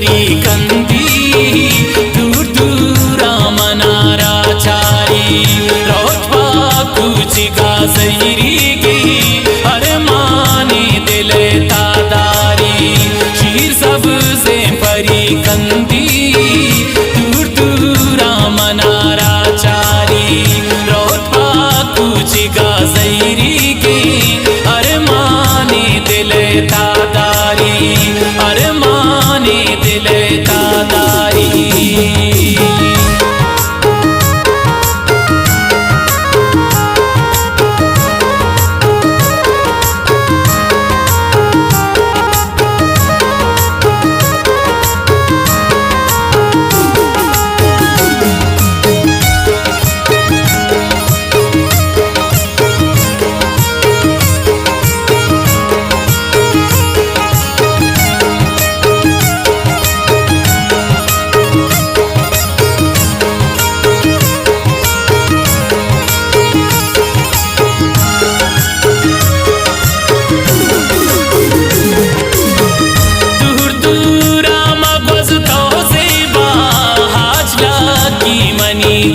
परी कंदी दूर दूर मनाराचारी रोटवा कुछ गाजरी की अरमानी दिल तादारी शीर सबसे परी कंदी दूर दूर मनाराचारी रोटवा कुछ गाजरी की अरमानी दिल तादारी अरमानी दिल तादारी।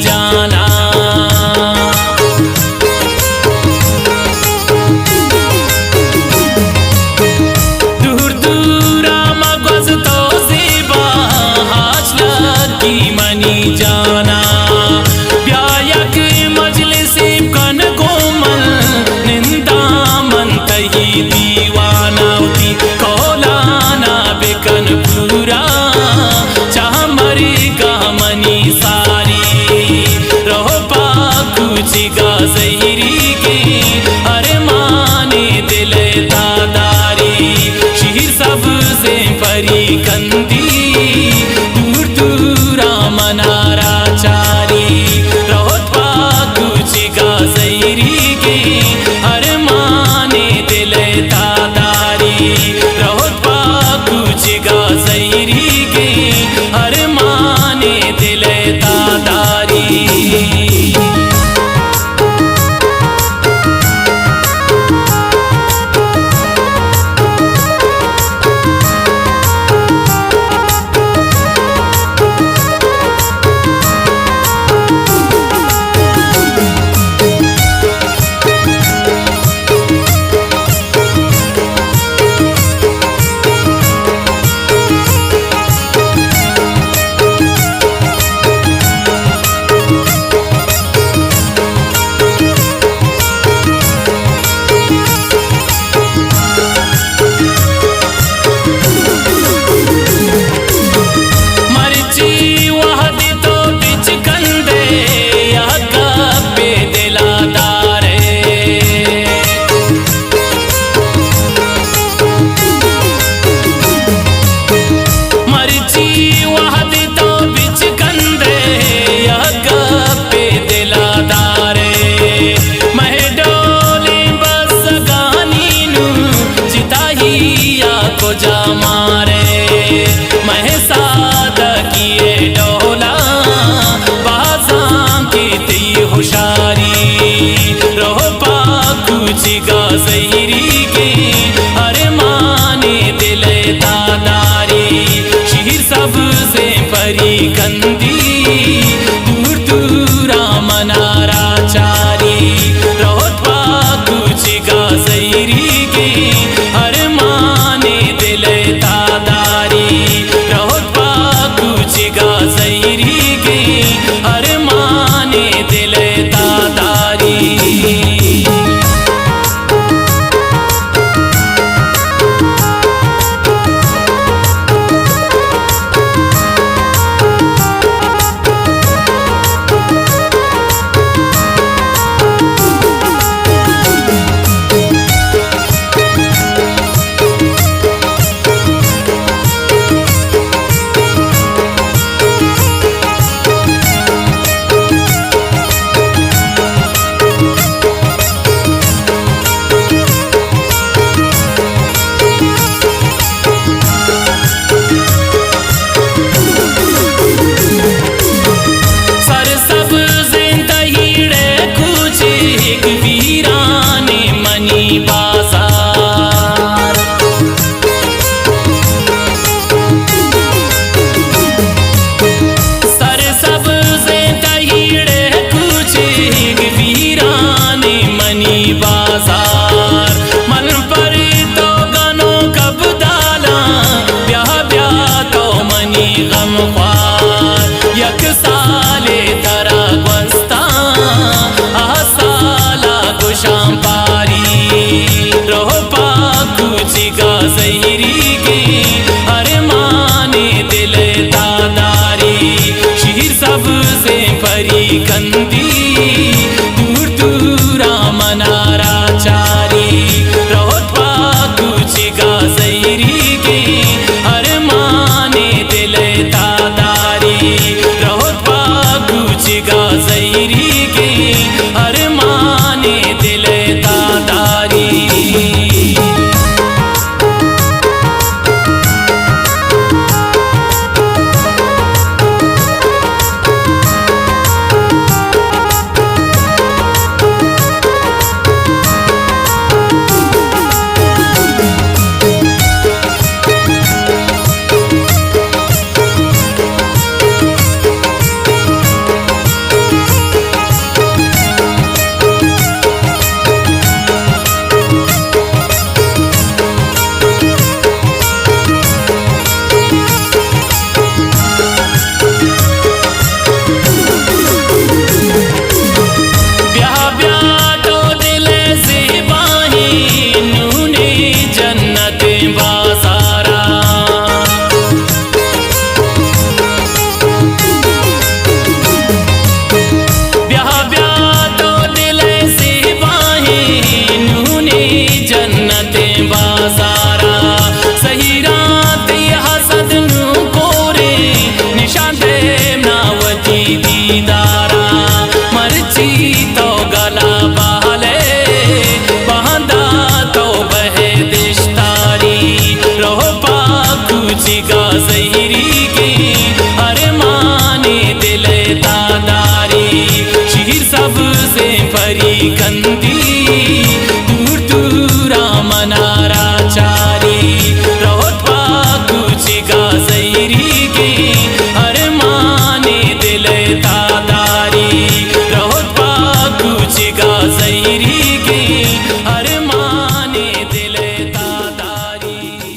जाना दूर दूर मगज तो ज़ेबा हाजला की मनी जाना ब्यायक मजलिस कन कोमल निंदा मन तही दीवाना उठी कौलाना बेकन पूरा चाह मरी गा मनी सारी गाजरी के अरमानी दिल तादारी शीर सबसे परी कंदी दूर दूर मनाराचारी रोटवा कुछ गाजरी के अरमानी दिल तादारी रोटवा कुछ गाजरी के अरमानी दिल तादारी। जा मारे मैं साद किए डोला बाजां की ती होशारी रोपा कुछ गाजरी के अरमानी दिल तादारी शीर सबसे परी कंदी